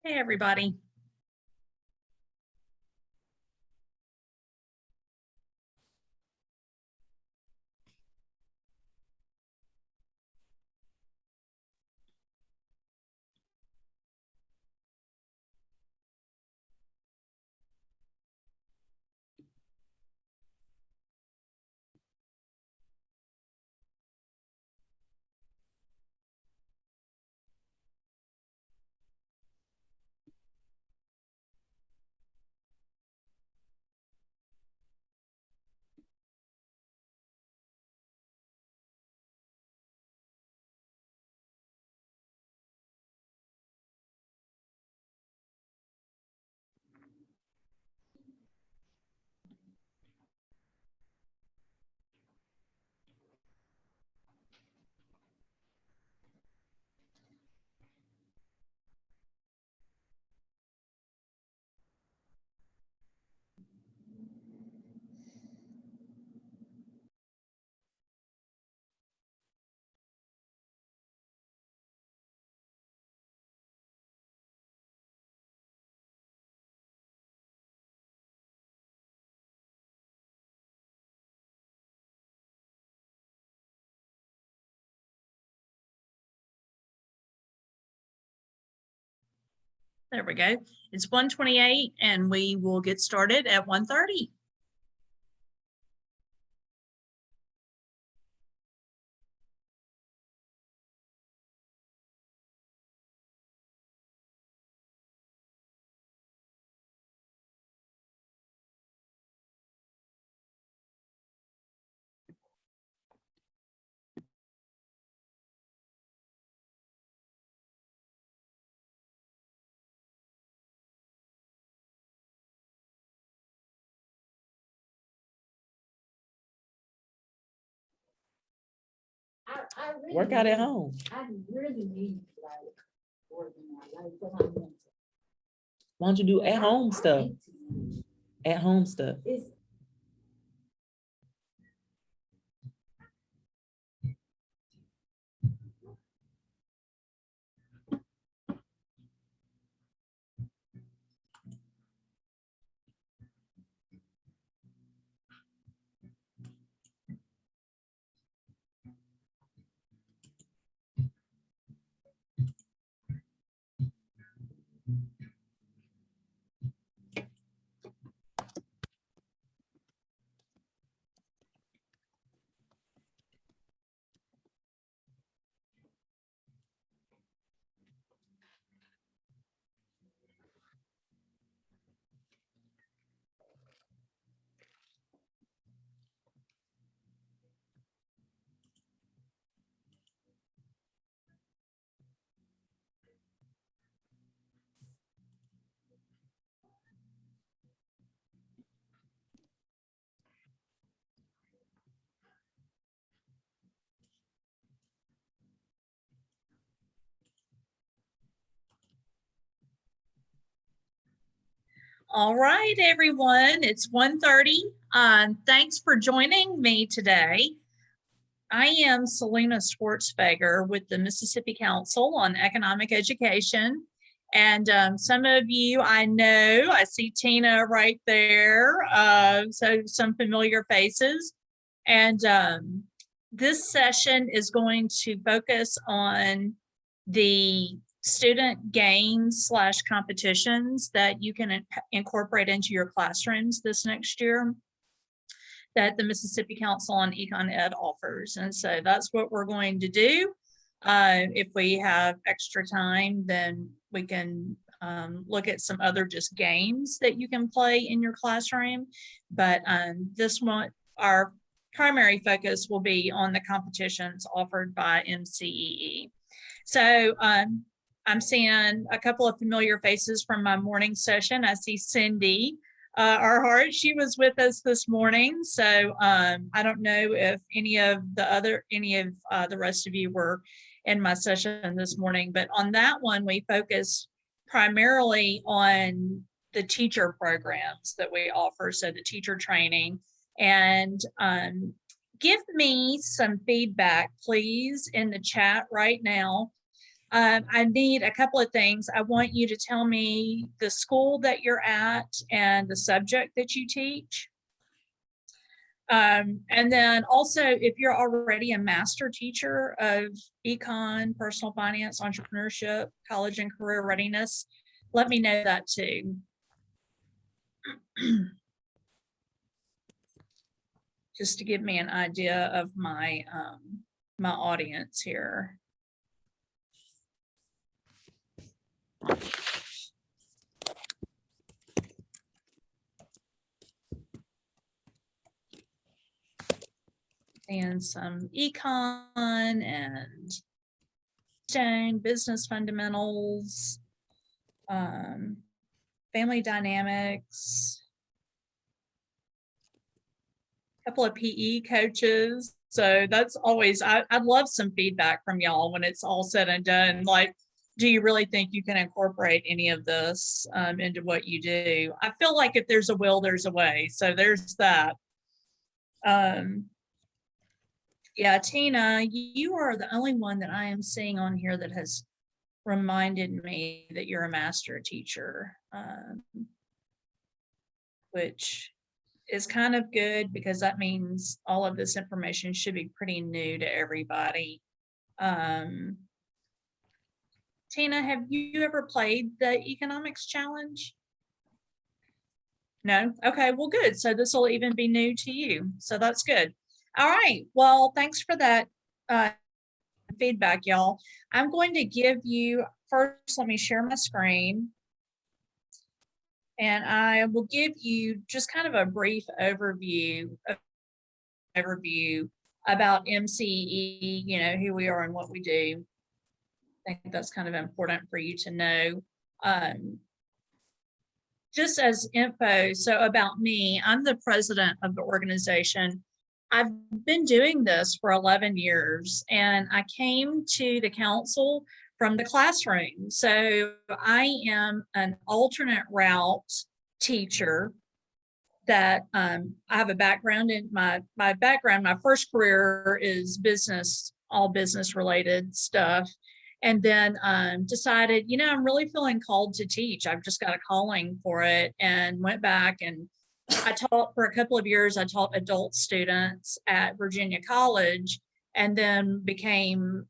Hey, everybody. There we go. It's 1:28 and we will get started at 1:30. Work out at home. I really need like working out, like for my mental. Why don't you do at home stuff? At home stuff. It's All right, everyone. It's 1:30. Thanks for joining me today. I am Selena Schwartzfeger with the Mississippi Council on Economic Education. And some of you I know, I see Tina right there. So some familiar faces. And this session is going to focus on the student games / competitions that you can incorporate into your classrooms this next year that the Mississippi Council on Econ Ed offers. And so that's what we're going to do. If we have extra time, then we can look at some other just games that you can play in your classroom. But this one, our primary focus will be on the competitions offered by MCEE. So I'm seeing a couple of familiar faces from my morning session. I see Cindy Arhart. She was with us this morning. So I don't know if any of the rest of you were in my session this morning, but on that one, we focused primarily on the teacher programs that we offer. So the teacher training and give me some feedback, please, in the chat right now. I need a couple of things. I want you to tell me the school that you're at and the subject that you teach. And then also, if you're already a master teacher of econ, personal finance, entrepreneurship, college and career readiness, let me know that too. Just to give me an idea of my my audience here. And some econ and business fundamentals, family dynamics, a couple of PE coaches. So that's always, I'd love some feedback from y'all when it's all said and done. Like, do you really think you can incorporate any of this into what you do? I feel like if there's a will, there's a way. So there's that. Yeah, Tina, you are the only one that I am seeing on here that has reminded me that you're a master teacher, which is kind of good because that means all of this information should be pretty new to everybody. Tina, have you ever played the economics challenge? No? Okay, well, good. So this will even be new to you. So that's good. All right. Well, thanks for that feedback, y'all. I'm going to give you, first, let me share my screen. And I will give you just kind of a brief overview about MCEE, you know, who we are and what we do. I think that's kind of important for you to know. Just as info, so about me, I'm the president of the organization. I've been doing this for 11 years, and I came to the council from the classroom. So I am an alternate route teacher that I have a background in my background. My first career is business, all business related stuff. And then decided, you know, I'm really feeling called to teach. I've just got a calling for it, and went back and I taught for a couple of years. I taught adult students at Virginia College, and then became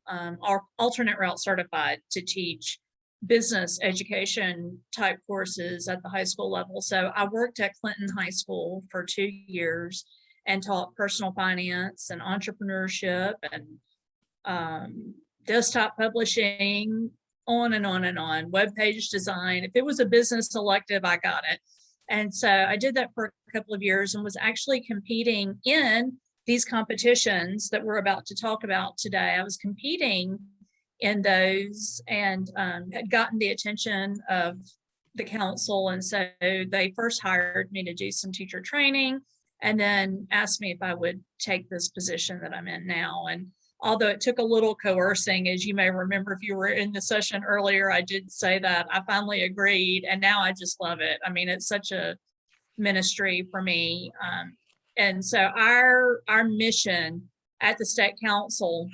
alternate route certified to teach business education type courses at the high school level. So I worked at Clinton High School for 2 years and taught personal finance and entrepreneurship and desktop publishing, on and on and on, web page design. If it was a business elective, I got it. And so I did that for a couple of years and was actually competing in these competitions that we're about to talk about today. I was competing in those and had gotten the attention of the council. And so they first hired me to do some teacher training and then asked me if I would take this position that I'm in now. And although it took a little coercing, as you may remember, if you were in the session earlier, I did say that I finally agreed, and now I just love it. I mean, it's such a ministry for me. And so our mission at the State Council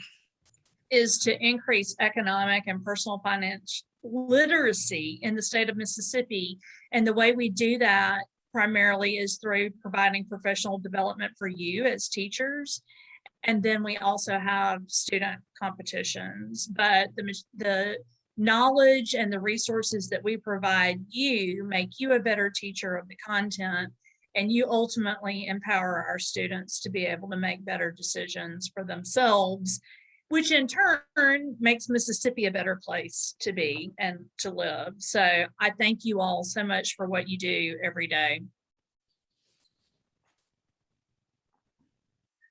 is to increase economic and personal finance literacy in the state of Mississippi. And the way we do that primarily is through providing professional development for you as teachers. And then we also have student competitions, but the knowledge and the resources that we provide you make you a better teacher of the content, and you ultimately empower our students to be able to make better decisions for themselves, which in turn makes Mississippi a better place to be and to live. So I thank you all so much for what you do every day.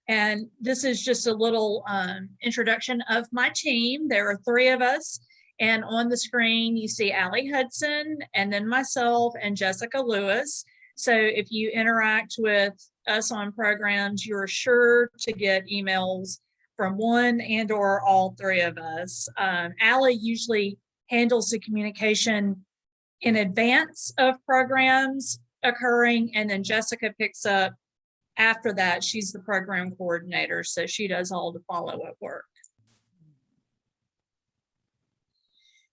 And this is just a little introduction of my team. There are 3 of us. And on the screen, you see Allie Hudson, and then myself and Jessica Lewis. So if you interact with us on programs, you're sure to get emails from one and or all 3 of us. Allie usually handles the communication in advance of programs occurring, and then Jessica picks up after that, she's the program coordinator, so she does all the follow-up work.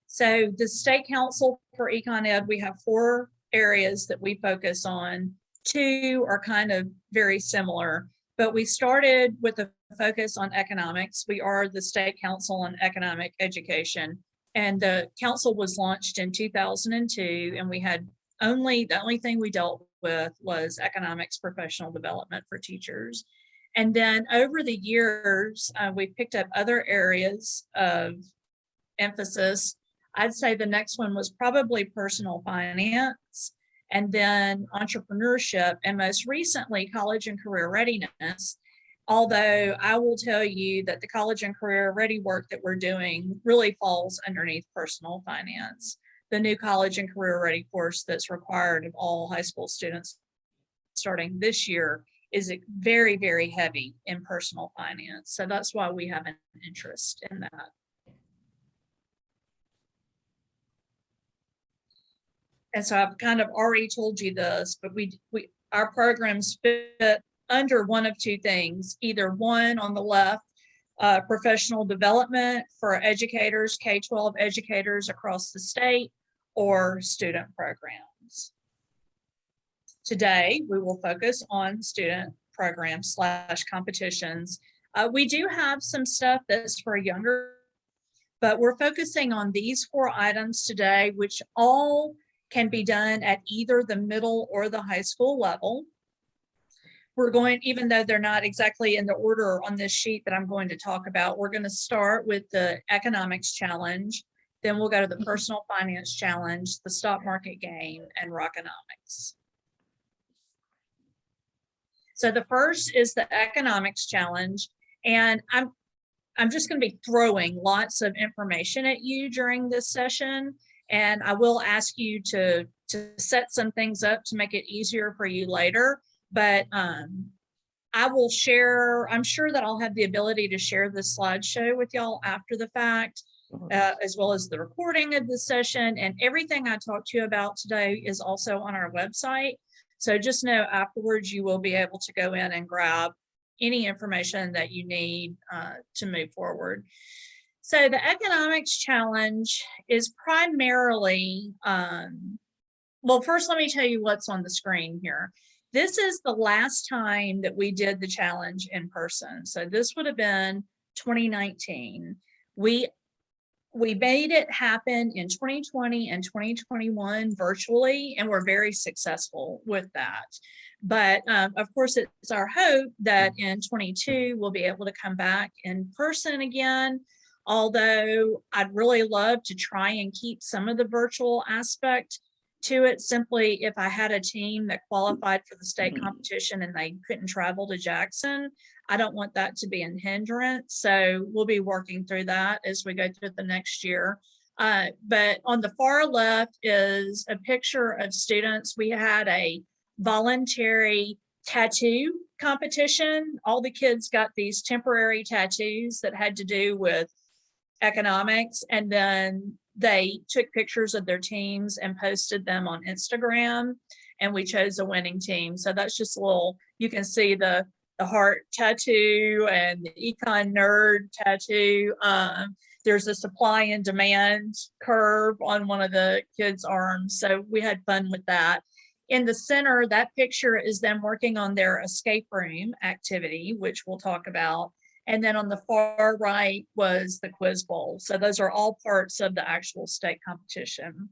So the State Council for Econ Ed, we have 4 areas that we focus on. 2 are kind of very similar, but we started with a focus on economics. We are the State Council on Economic Education, and the council was launched in 2002, and we had the only thing we dealt with was economics professional development for teachers. And then over the years, we picked up other areas of emphasis. I'd say the next one was probably personal finance, and then entrepreneurship, and most recently, college and career readiness. Although I will tell you that the college and career ready work that we're doing really falls underneath personal finance. The new college and career ready course that's required of all high school students starting this year is very, very heavy in personal finance. So that's why we have an interest in that. And so I've kind of already told you this, but our programs fit under one of 2 things, either one on the left, professional development for educators, K-12 educators across the state, or student programs. Today, we will focus on student programs / competitions. We do have some stuff that's for younger, but we're focusing on these 4 items today, which all can be done at either the middle or the high school level. We're going, even though they're not exactly in the order on this sheet that I'm going to talk about, we're going to start with the economics challenge. Then we'll go to the personal finance challenge, the stock market game, and Rockonomix. So the first is the economics challenge, and I'm just going to be throwing lots of information at you during this session, and I will ask you to set some things up to make it easier for you later. But I will share, I'm sure that I'll have the ability to share this slideshow with y'all after the fact, as well as the recording of the session, and everything I talked to you about today is also on our website. So just know afterwards you will be able to go in and grab any information that you need to move forward. So the economics challenge is primarily, well, first let me tell you what's on the screen here. This is the last time that we did the challenge in person. So this would have been 2019. We made it happen in 2020 and 2021 virtually, and we're very successful with that. But of course, it's our hope that in 22, we'll be able to come back in person again. Although I'd really love to try and keep some of the virtual aspect to it, simply if I had a team that qualified for the state competition and they couldn't travel to Jackson, I don't want that to be a hindrance. So we'll be working through that as we go through the next year. But on the far left is a picture of students. We had a voluntary tattoo competition. All the kids got these temporary tattoos that had to do with economics, and then they took pictures of their teams and posted them on Instagram, and we chose a winning team. So that's just a little, you can see the heart tattoo and the econ nerd tattoo. There's a supply and demand curve on one of the kids' arms. So we had fun with that. In the center, that picture is them working on their escape room activity, which we'll talk about. And then on the far right was the quiz bowl. So those are all parts of the actual state competition.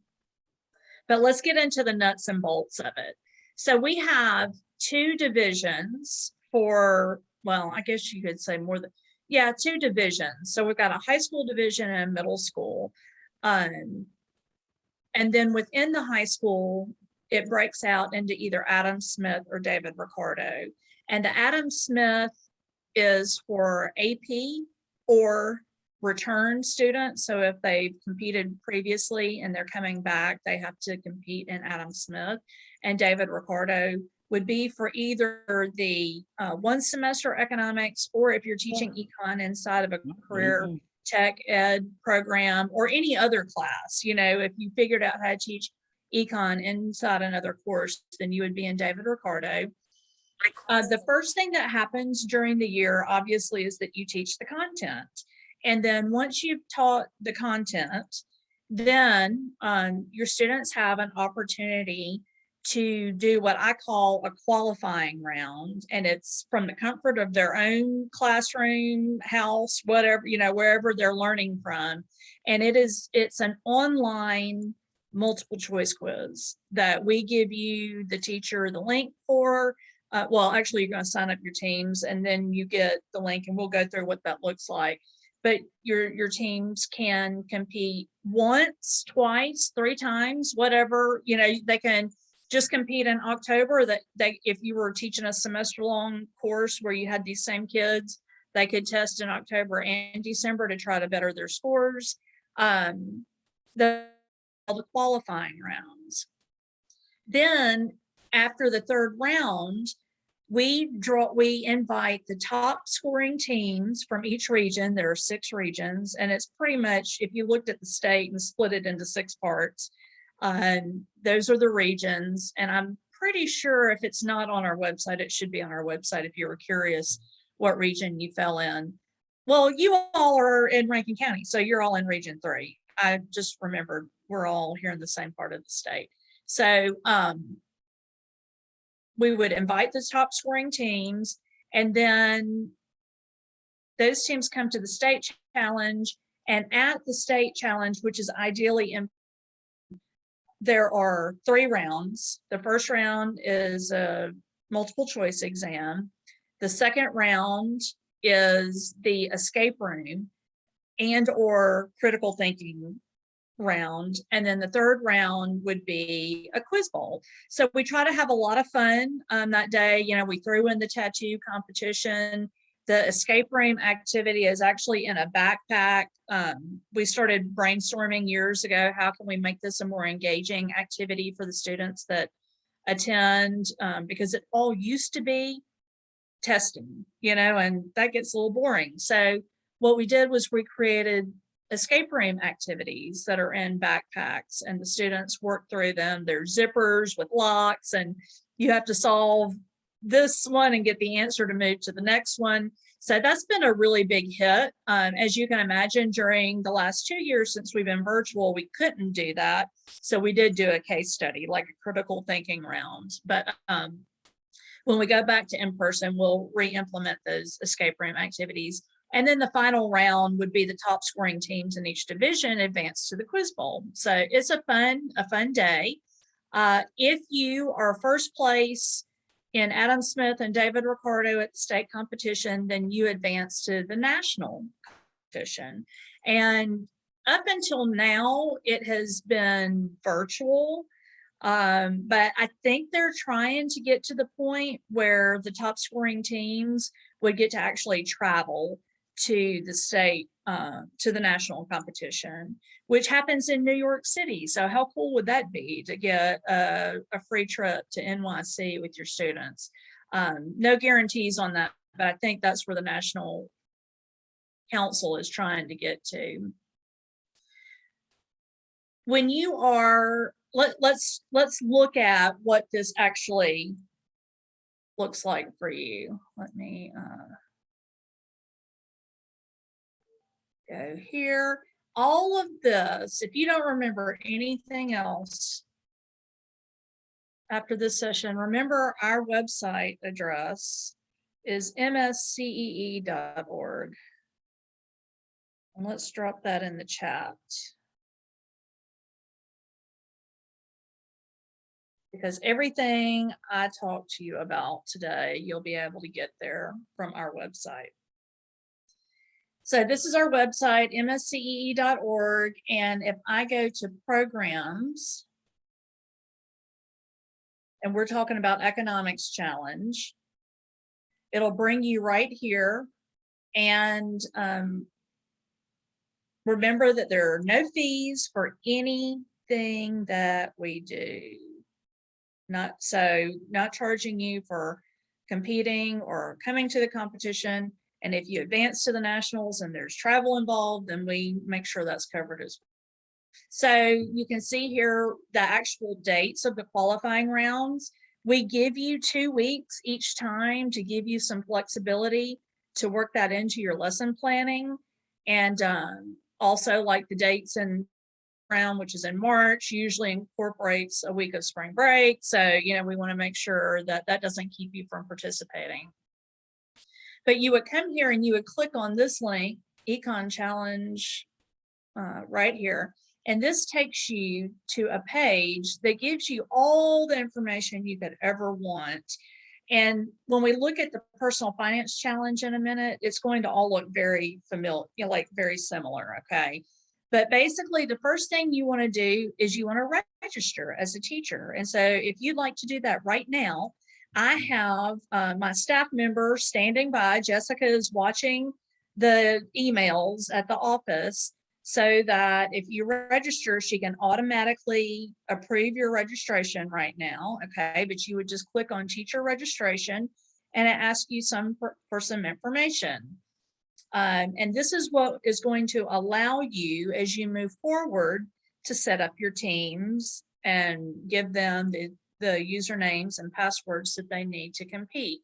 But let's get into the nuts and bolts of it. So we have 2 divisions for, well, I guess you could say more than, 2 divisions. So we've got a high school division and a middle school. And then within the high school, it breaks out into either Adam Smith or David Ricardo. And the Adam Smith is for AP or return students. So if they've competed previously and they're coming back, they have to compete in Adam Smith. And David Ricardo would be for either the 1 semester economics, or if you're teaching econ inside of a career tech ed program or any other class. You know, if you figured out how to teach econ inside another course, then you would be in David Ricardo. The first thing that happens during the year, obviously, is that you teach the content. And then once you've taught the content, then your students have an opportunity to do what I call a qualifying round. And it's from the comfort of their own classroom, house, whatever, wherever they're learning from. And it's an online multiple choice quiz that we give you, the teacher, the link for. Well, actually, you're going to sign up your teams and then you get the link, and we'll go through what that looks like. But your teams can compete once, twice, 3 times, whatever. They can just compete in October. That if you were teaching a semester-long course where you had these same kids, they could test in October and December to try to better their scores. The qualifying rounds. Then after the 3rd round, we invite the top scoring teams from each region. There are 6 regions, and it's pretty much, if you looked at the state and split it into 6 parts, those are the regions. And I'm pretty sure if it's not on our website, it should be on our website if you were curious what region you fell in. Well, you all are in Rankin County, so you're all in Region 3. I just remembered we're all here in the same part of the state. So we would invite the top scoring teams, and then those teams come to the state challenge. And at the state challenge, which is ideally there are 3 rounds. The first round is a multiple choice exam. The second round is the escape room and or critical thinking round. And then the 3rd round would be a quiz bowl. So we try to have a lot of fun that day. We threw in the tattoo competition. The escape room activity is actually in a backpack. We started brainstorming years ago, how can we make this a more engaging activity for the students that attend, because it all used to be testing, and that gets a little boring. So what we did was we created escape room activities that are in backpacks, and the students work through them. There's zippers with locks, and you have to solve this one and get the answer to move to the next one. So that's been a really big hit. As you can imagine, during the last 2 years since we've been virtual, we couldn't do that. So we did do a case study, like a critical thinking round. But when we go back to in person, we'll re-implement those escape room activities. And then the final round would be the top scoring teams in each division advance to the quiz bowl. So it's a fun day. If you are first place in Adam Smith and David Ricardo at the state competition, then you advance to the national competition. And up until now, it has been virtual. But I think they're trying to get to the point where the top scoring teams would get to actually travel to the state, to the national competition, which happens in New York City. So how cool would that be to get a free trip to NYC with your students? No guarantees on that, but I think that's where the National Council is trying to get to. When you are, let's look at what this actually looks like for you. Let me go here. All of this, if you don't remember anything else after this session, remember our website address is mscee.org. And let's drop that in the chat, because everything I talked to you about today, you'll be able to get there from our website. So this is our website, mscee.org. And if I go to programs, and we're talking about Economics Challenge, it'll bring you right here. And remember that there are no fees for anything that we do. Not charging you for competing or coming to the competition. And if you advance to the nationals and there's travel involved, then we make sure that's covered as well. So you can see here the actual dates of the qualifying rounds. We give you 2 weeks each time to give you some flexibility to work that into your lesson planning. And also, like the dates and round, which is in March, usually incorporates a week of spring break. So, we want to make sure that that doesn't keep you from participating. But you would come here and you would click on this link, Econ Challenge, right here. And this takes you to a page that gives you all the information you could ever want. And when we look at the personal finance challenge in a minute, it's going to all look very familiar, like very similar, okay? But basically, the first thing you want to do is you want to register as a teacher. And so if you'd like to do that right now, I have my staff member standing by. Jessica is watching the emails at the office so that if you register, she can automatically approve your registration right now, okay? But you would just click on teacher registration and it asks you for some information. And this is what is going to allow you, as you move forward, to set up your teams and give them the usernames and passwords that they need to compete.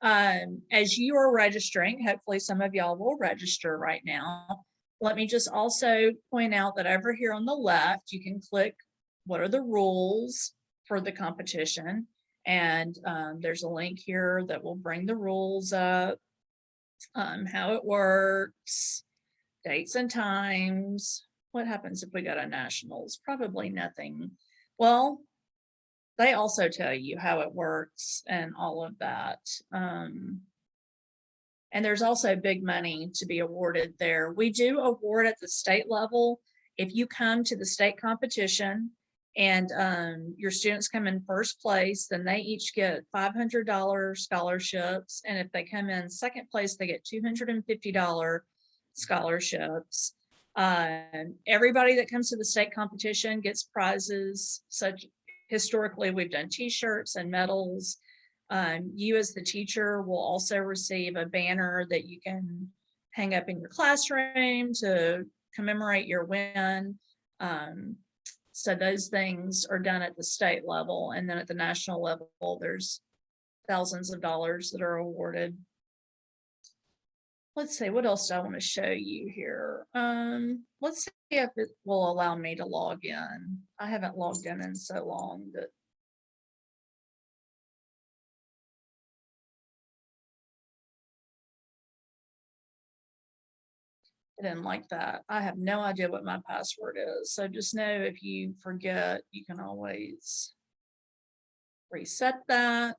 As you are registering, hopefully some of y'all will register right now. Let me just also point out that over here on the left, you can click what are the rules for the competition. And there's a link here that will bring the rules up, how it works, dates and times. What happens if we go to nationals? Probably nothing. Well, they also tell you how it works and all of that. And there's also big money to be awarded there. We do award at the state level. If you come to the state competition and your students come in first place, then they each get $500 scholarships. And if they come in second place, they get $250 scholarships. Everybody that comes to the state competition gets prizes. Such historically, we've done t-shirts and medals. You as the teacher will also receive a banner that you can hang up in your classroom to commemorate your win. So those things are done at the state level. And then at the national level, there's thousands of dollars that are awarded. Let's see, what else do I want to show you here? Let's see if it will allow me to log in. I haven't logged in so long that I didn't like that. I have no idea what my password is. So just know if you forget, you can always reset that.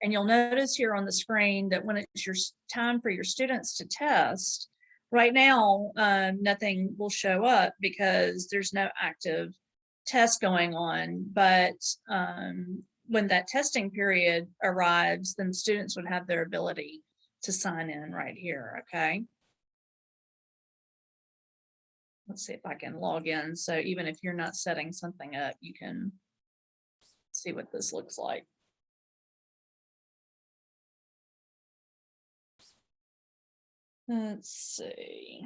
And you'll notice here on the screen that when it's your time for your students to test, right now, nothing will show up because there's no active test going on. But when that testing period arrives, then students would have their ability to sign in right here, okay? Let's see if I can log in. So even if you're not setting something up, you can see what this looks like. Let's see.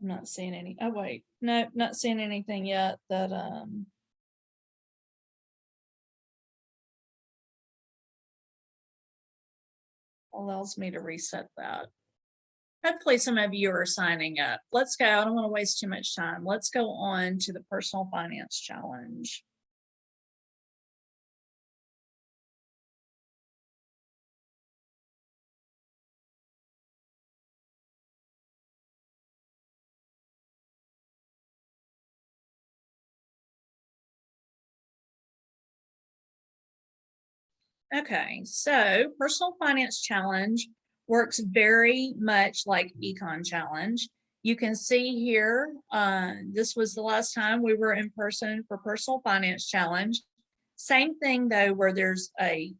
I'm not seeing any. Oh, wait. No, not seeing anything yet that allows me to reset that. Hopefully some of you are signing up. Let's go. I don't want to waste too much time. Let's go on to the personal finance challenge. Okay, so personal finance challenge works very much like Econ challenge. You can see here, this was the last time we were in person for personal finance challenge. Same thing though, where there's a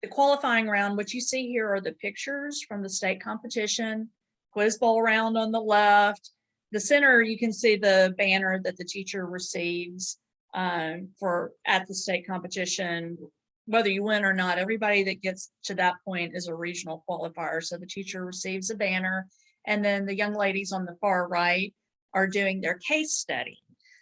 The qualifying round, what you see here are the pictures from the state competition, quiz bowl round on the left. The center, you can see the banner that the teacher receives for at the state competition. Whether you win or not, everybody that gets to that point is a regional qualifier. So the teacher receives a banner, and then the young ladies on the far right are doing their case study.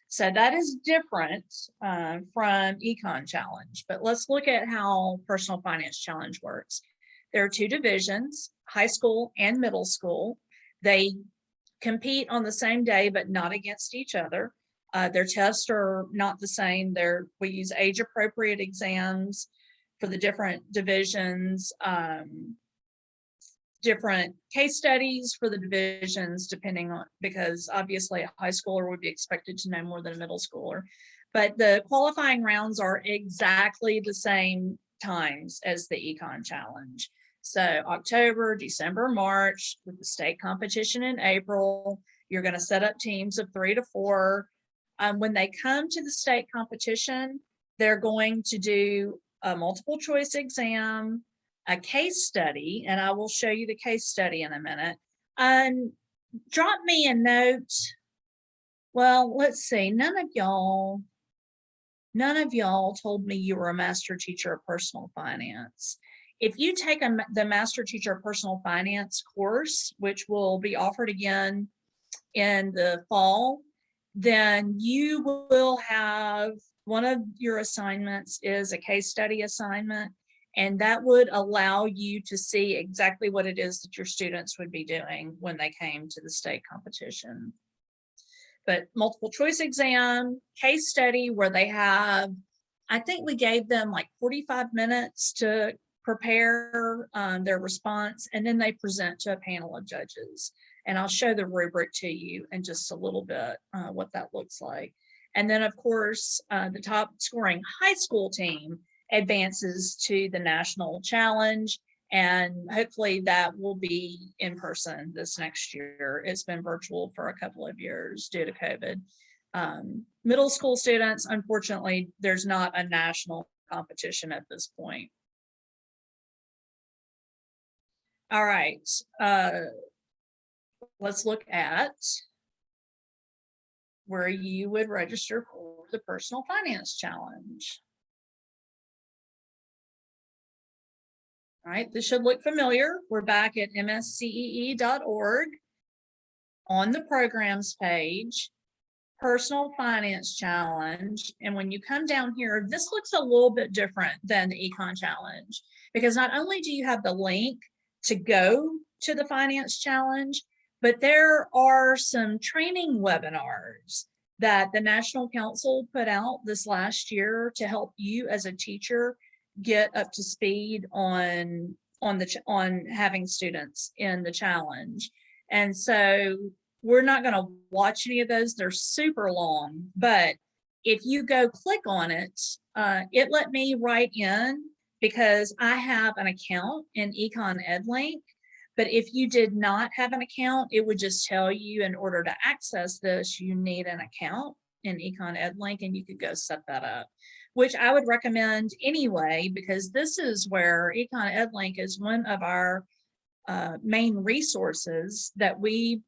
So that is different from Econ Challenge, but let's look at how Personal Finance Challenge works. There are two divisions, high school and middle school. They compete on the same day, but not against each other. Their tests are not the same. We use age-appropriate exams for the different divisions, different case studies for the divisions, depending on, because obviously a high schooler would be expected to know more than a middle schooler. But the qualifying rounds are exactly the same times as the Econ Challenge. So October, December, March, with the state competition in April, you're going to set up teams of 3 to 4. When they come to the state competition, they're going to do a multiple choice exam, a case study, and I will show you the case study in a minute. Drop me a note. Well, let's see, none of y'all told me you were a master teacher of personal finance. If you take the Master Teacher of Personal Finance course, which will be offered again in the fall, then you will have one of your assignments is a case study assignment, and that would allow you to see exactly what it is that your students would be doing when they came to the state competition. But multiple choice exam, case study where they have, I think we gave them like 45 minutes to prepare their response, and then they present to a panel of judges. And I'll show the rubric to you in just a little bit, what that looks like. And then of course, the top scoring high school team advances to the national challenge. And hopefully that will be in person this next year. It's been virtual for a couple of years due to COVID. Middle school students, unfortunately, there's not a national competition at this point. All right, let's look at where you would register for the Personal Finance Challenge. All right, this should look familiar. We're back at mscee.org. On the programs page, Personal Finance Challenge. And when you come down here, this looks a little bit different than the Econ Challenge, because not only do you have the link to go to the Finance Challenge, but there are some training webinars that the National Council put out this last year to help you as a teacher get up to speed on having students in the challenge. And so we're not going to watch any of those. They're super long, but if you go click on it, it let me write in because I have an account in Econ EdLink. But if you did not have an account, it would just tell you in order to access this, you need an account in Econ EdLink, and you could go set that up, which I would recommend anyway, because this is where Econ EdLink is one of our main resources that we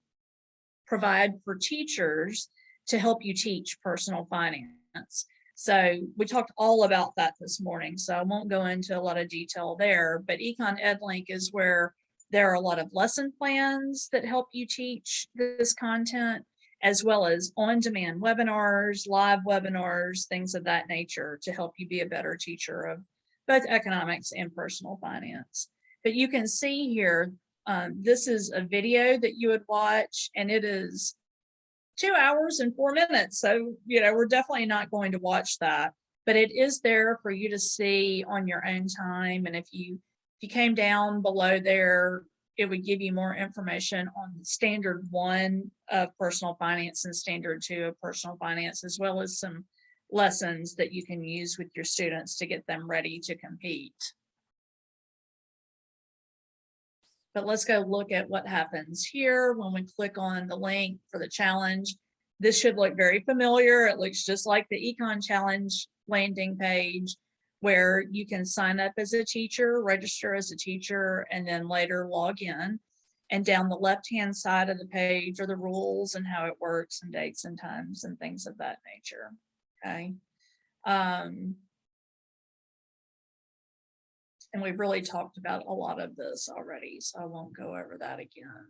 provide for teachers to help you teach personal finance. So we talked all about that this morning, so I won't go into a lot of detail there, but Econ EdLink is where there are a lot of lesson plans that help you teach this content, as well as on-demand webinars, live webinars, things of that nature to help you be a better teacher of both economics and personal finance. But you can see here, this is a video that you would watch, and it is 2 hours and 4 minutes. So, we're definitely not going to watch that, but it is there for you to see on your own time. And if you came down below there, it would give you more information on standard 1 of personal finance and standard 2 of personal finance, as well as some lessons that you can use with your students to get them ready to compete. But let's go look at what happens here when we click on the link for the challenge. This should look very familiar. It looks just like the Econ Challenge landing page, where you can sign up as a teacher, register as a teacher, and then later log in. And down the left-hand side of the page are the rules and how it works and dates and times and things of that nature. Okay. And we've really talked about a lot of this already, so I won't go over that again.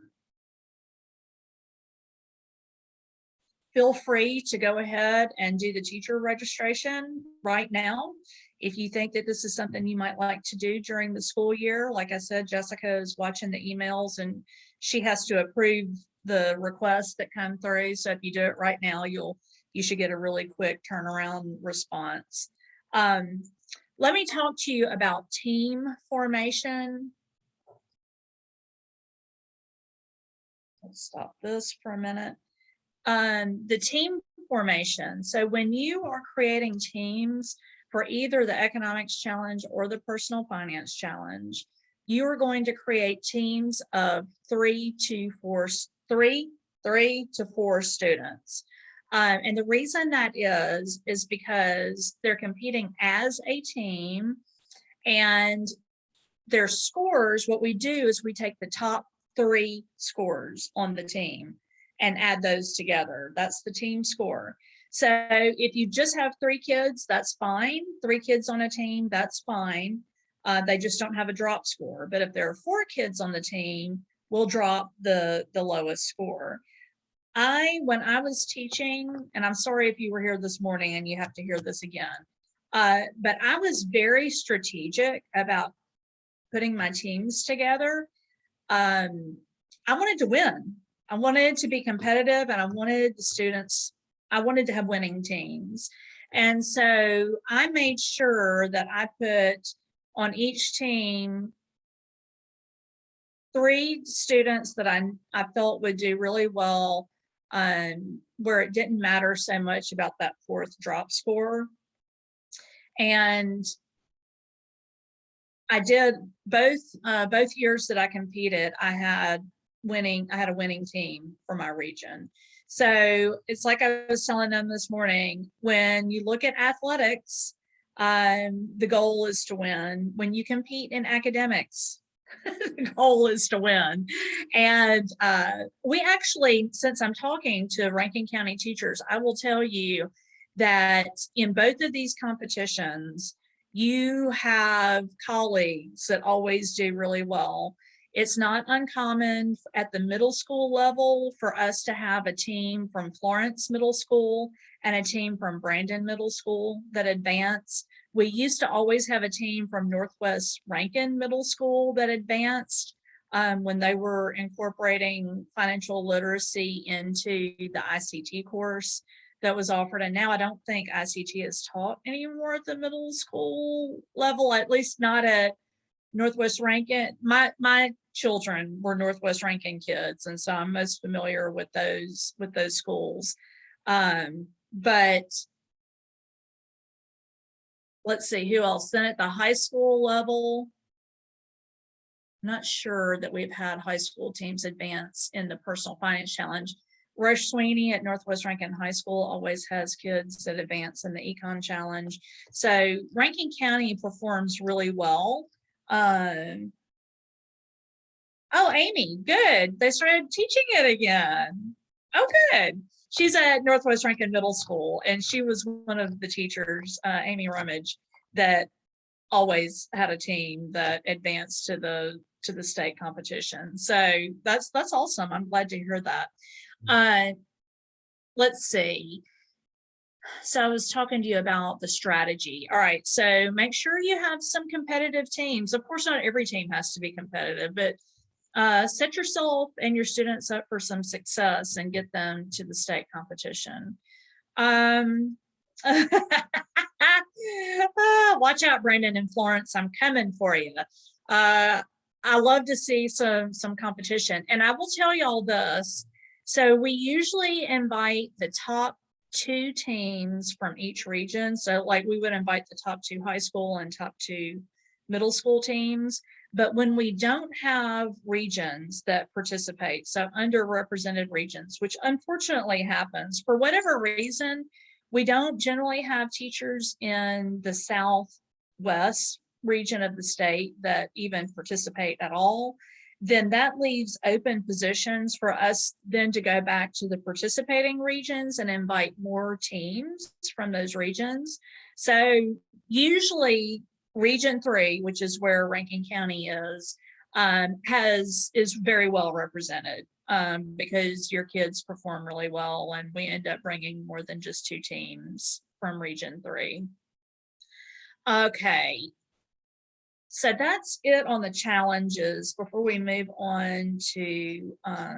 Feel free to go ahead and do the teacher registration right now. If you think that this is something you might like to do during the school year, like I said, Jessica is watching the emails and she has to approve the requests that come through. So if you do it right now, you should get a really quick turnaround response. Let me talk to you about team formation. Let's stop this for a minute. The team formation. So when you are creating teams for either the economics challenge or the personal finance challenge, you are going to create teams of 3 to 4 students. And the reason that is because they're competing as a team and their scores, what we do is we take the top 3 scores on the team and add those together. That's the team score. So if you just have 3 kids, that's fine. 3 kids on a team, that's fine. They just don't have a drop score. But if there are 4 kids on the team, we'll drop the lowest score. When I was teaching, and I'm sorry if you were here this morning and you have to hear this again, but I was very strategic about putting my teams together. I wanted to win. I wanted to be competitive and I wanted the students, I wanted to have winning teams. And so I made sure that I put on each team 3 students that I felt would do really well, where it didn't matter so much about that 4th drop score. And I did both years that I competed, I had a winning team for my region. So it's like I was telling them this morning, when you look at athletics, the goal is to win. When you compete in academics, the goal is to win. And we actually, since I'm talking to Rankin County teachers, I will tell you that in both of these competitions, you have colleagues that always do really well. It's not uncommon at the middle school level for us to have a team from Florence Middle School and a team from Brandon Middle School that advance. We used to always have a team from Northwest Rankin Middle School that advanced when they were incorporating financial literacy into the ICT course that was offered. And now I don't think ICT is taught anymore at the middle school level, at least not at Northwest Rankin. My children were Northwest Rankin kids, and so I'm most familiar with those schools. But let's see who else. Then at the high school level, I'm not sure that we've had high school teams advance in the personal finance challenge. Rush Sweeney at Northwest Rankin High School always has kids that advance in the econ challenge. So Rankin County performs really well. Oh, Amy, good. They started teaching it again. Oh, good. She's at Northwest Rankin Middle School, and she was one of the teachers, Amy Rummage, that always had a team that advanced to the state competition. So that's awesome. I'm glad to hear that. Let's see. So I was talking to you about the strategy. All right, so make sure you have some competitive teams. Of course, not every team has to be competitive, but set yourself and your students up for some success and get them to the state competition. Watch out, Brandon and Florence, I'm coming for you. I love to see some competition, and I will tell y'all this. So we usually invite the top 2 teams from each region. So like we would invite the top 2 high school and top 2 middle school teams. But when we don't have regions that participate, so underrepresented regions, which unfortunately happens for whatever reason, we don't generally have teachers in the South west region of the state that even participate at all, then that leaves open positions for us then to go back to the participating regions and invite more teams from those regions. So usually Region 3, which is where Rankin County is very well represented because your kids perform really well, and we end up bringing more than just 2 teams from Region 3. Okay. So that's it on the challenges before we move on to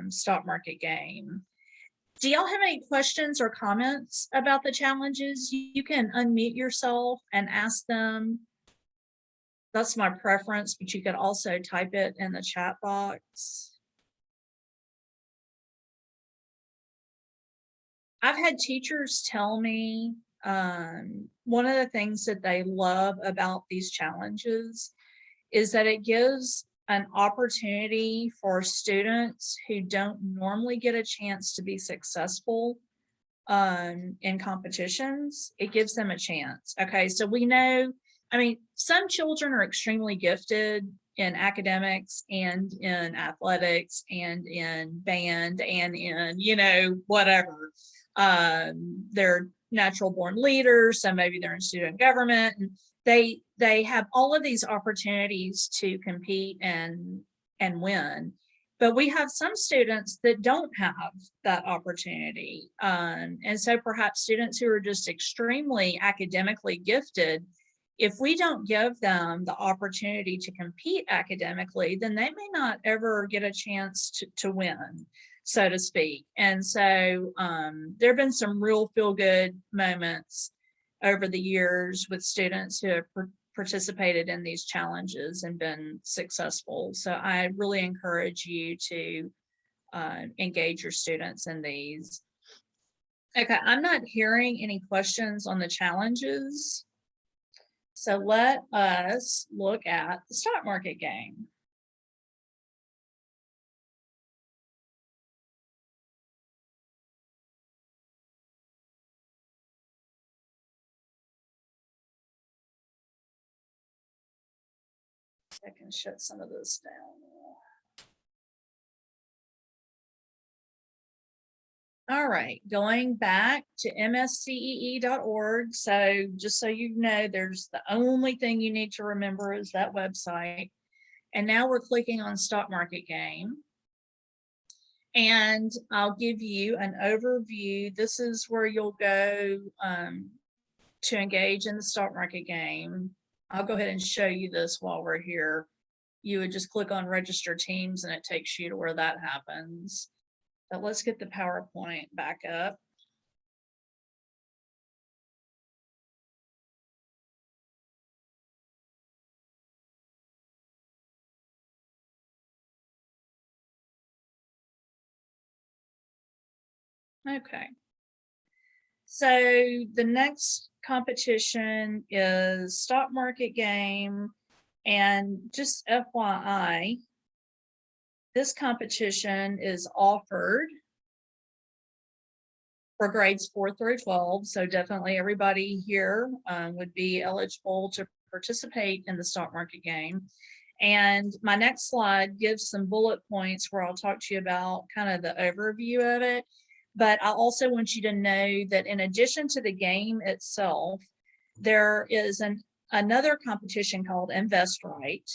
stock market game. Do y'all have any questions or comments about the challenges? You can unmute yourself and ask them. That's my preference, but you could also type it in the chat box. I've had teachers tell me one of the things that they love about these challenges is that it gives an opportunity for students who don't normally get a chance to be successful in competitions. It gives them a chance. Okay, so we know, I mean, some children are extremely gifted in academics and in athletics and in band and in, you know, whatever. They're natural born leaders, so maybe they're in student government, and they have all of these opportunities to compete and win. But we have some students that don't have that opportunity. And so perhaps students who are just extremely academically gifted, if we don't give them the opportunity to compete academically, then they may not ever get a chance to win, so to speak. And so there have been some real feel-good moments over the years with students who have participated in these challenges and been successful. So I really encourage you to engage your students in these. Okay, I'm not hearing any questions on the challenges. So let us look at the stock market game. I can shut some of this down. All right, going back to mscee.org. So just so you know, there's the only thing you need to remember is that website. And now we're clicking on stock market game. And I'll give you an overview. This is where you'll go to engage in the stock market game. I'll go ahead and show you this while we're here. You would just click on register teams and it takes you to where that happens. But let's get the PowerPoint back up. Okay. So the next competition is stock market game. And just FYI, this competition is offered for grades 4 through 12. So definitely everybody here would be eligible to participate in the stock market game. And my next slide gives some bullet points where I'll talk to you about kind of the overview of it. But I also want you to know that in addition to the game itself, there is another competition called Invest Right,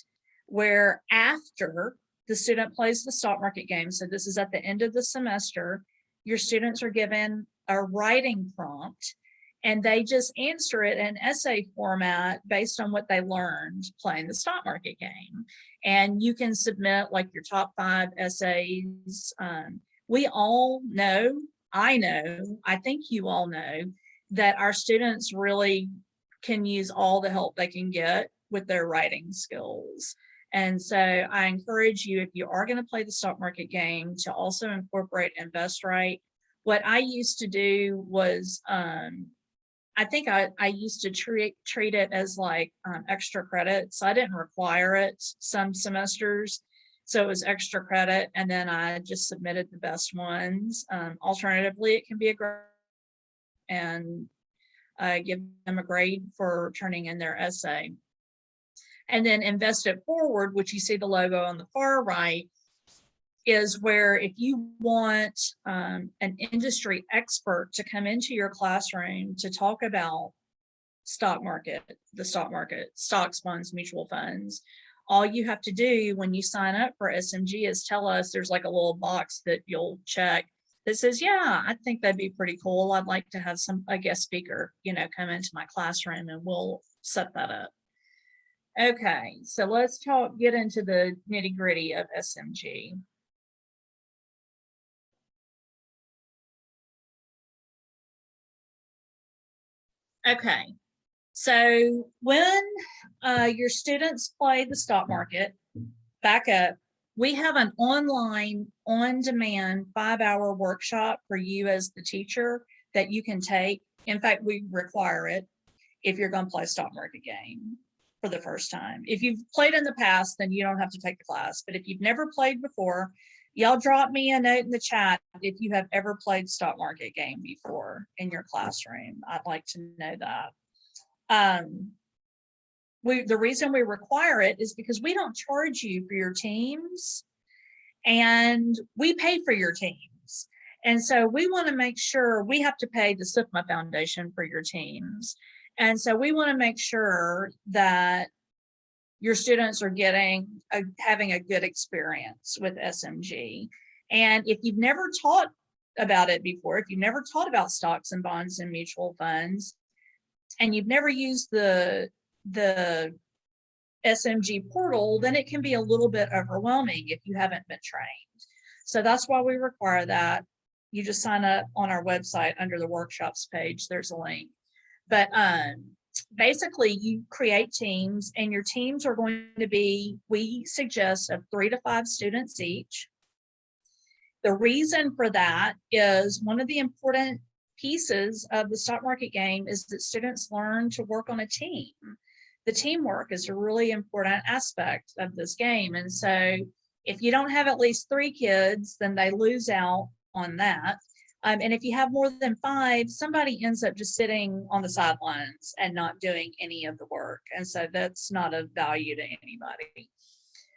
where after the student plays the stock market game, so this is at the end of the semester, your students are given a writing prompt and they just answer it in essay format based on what they learned playing the stock market game. And you can submit like your top 5 essays. We all know, I think you all know that our students really can use all the help they can get with their writing skills. And so I encourage you, if you are going to play the stock market game, to also incorporate Invest Right. What I used to do was, I think I used to treat it as like extra credit. So I didn't require it some semesters. So it was extra credit. And then I just submitted the best ones. Alternatively, it can be a grade and give them a grade for turning in their essay. And then Invest It Forward, which you see the logo on the far right, is where if you want an industry expert to come into your classroom to talk about the stock market, stocks, bonds, mutual funds, all you have to do when you sign up for SMG is tell us. There's like a little box that you'll check that says, yeah, I think that'd be pretty cool. I'd like to have a guest speaker, come into my classroom, and we'll set that up. Okay, so let's get into the nitty gritty of SMG. Okay, so when your students play the stock market, back up, we have an online, on-demand 5-hour workshop for you as the teacher that you can take. In fact, we require it if you're going to play a stock market game for the first time. If you've played in the past, then you don't have to take the class. But if you've never played before, y'all drop me a note in the chat if you have ever played stock market game before in your classroom. I'd like to know that. The reason we require it is because we don't charge you for your teams, and we pay for your teams. And so we want to make sure we have to pay the SIPMA Foundation for your teams. And so we want to make sure that your students are having a good experience with SMG. And if you've never taught about it before, if you've never taught about stocks and bonds and mutual funds, and you've never used the SMG portal, then it can be a little bit overwhelming if you haven't been trained. So that's why we require that. You just sign up on our website under the workshops page. There's a link. But basically, you create teams, and your teams are going to be, we suggest, of 3 to 5 students each. The reason for that is one of the important pieces of the stock market game is that students learn to work on a team. The teamwork is a really important aspect of this game. And so if you don't have at least 3 kids, then they lose out on that. And if you have more than 5, somebody ends up just sitting on the sidelines and not doing any of the work. And so that's not of value to anybody.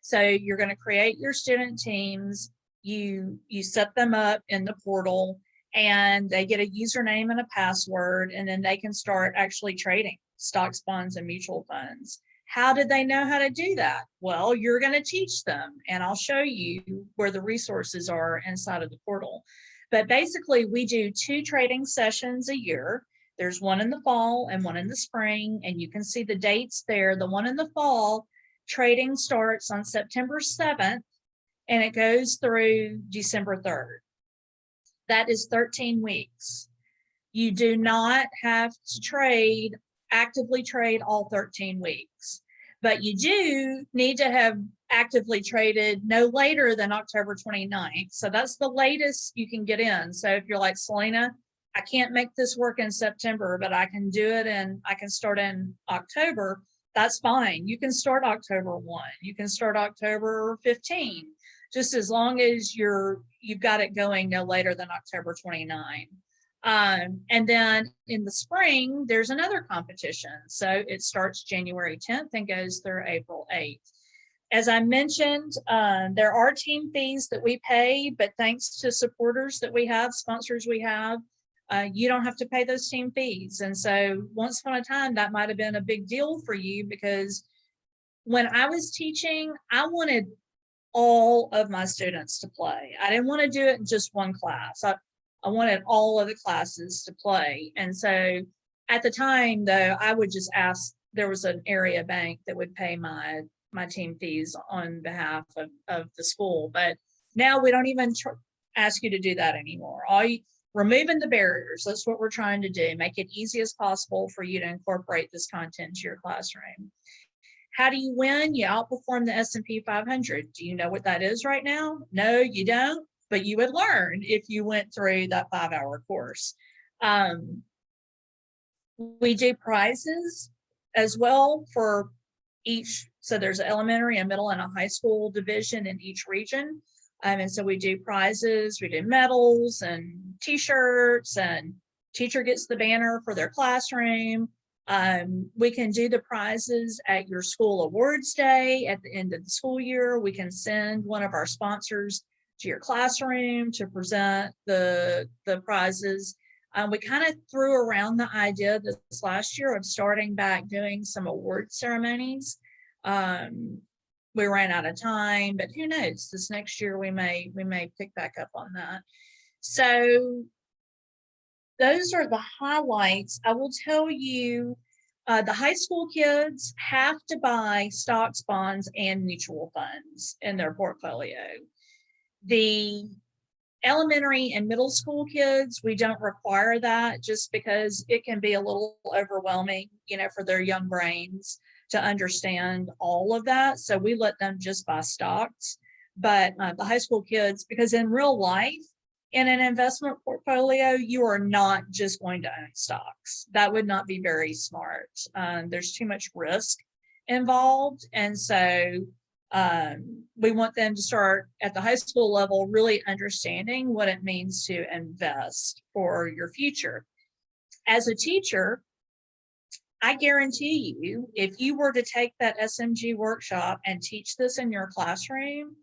So you're going to create your student teams. You set them up in the portal, and they get a username and a password, and then they can start actually trading stocks, bonds, and mutual funds. How did they know how to do that? Well, you're going to teach them, and I'll show you where the resources are inside of the portal. But basically, we do 2 trading sessions a year. There's one in the fall and one in the spring, and you can see the dates there. The one in the fall, trading starts on September 7th, and it goes through December 3rd. That is 13 weeks. You do not have to actively trade all 13 weeks, but you do need to have actively traded no later than October 29th. So that's the latest you can get in. So if you're like, Selena, I can't make this work in September, but I can do it, and I can start in October, that's fine. You can start October 1. You can start October 15, just as long as you've got it going no later than October 29. And then in the spring, there's another competition. So it starts January 10th and goes through April 8th. As I mentioned, there are team fees that we pay, but thanks to supporters that we have, sponsors we have, you don't have to pay those team fees. And so once upon a time, that might have been a big deal for you, because when I was teaching, I wanted all of my students to play. I didn't want to do it in just one class. I wanted all of the classes to play. And so at the time, though, I would just ask, there was an area bank that would pay my team fees on behalf of the school. But now we don't even ask you to do that anymore. Removing the barriers, that's what we're trying to do, make it easy as possible for you to incorporate this content into your classroom. How do you win? You outperform the S&P 500. Do you know what that is right now? No, you don't, but you would learn if you went through that 5-hour course. We do prizes as well for each. So there's an elementary, a middle, and a high school division in each region. And so we do prizes, we do medals and t-shirts, and teacher gets the banner for their classroom. We can do the prizes at your school awards day at the end of the school year. We can send one of our sponsors to your classroom to present the prizes. We kind of threw around the idea this last year of starting back doing some award ceremonies. We ran out of time, but who knows? This next year we may pick back up on that. So those are the highlights. I will tell you, the high school kids have to buy stocks, bonds, and mutual funds in their portfolio. The elementary and middle school kids, we don't require that just because it can be a little overwhelming, for their young brains to understand all of that. So we let them just buy stocks. But the high school kids, because in real life, in an investment portfolio, you are not just going to own stocks. That would not be very smart. There's too much risk involved. And so we want them to start at the high school level, really understanding what it means to invest for your future. As a teacher, I guarantee you, if you were to take that SMG workshop and teach this in your classroom,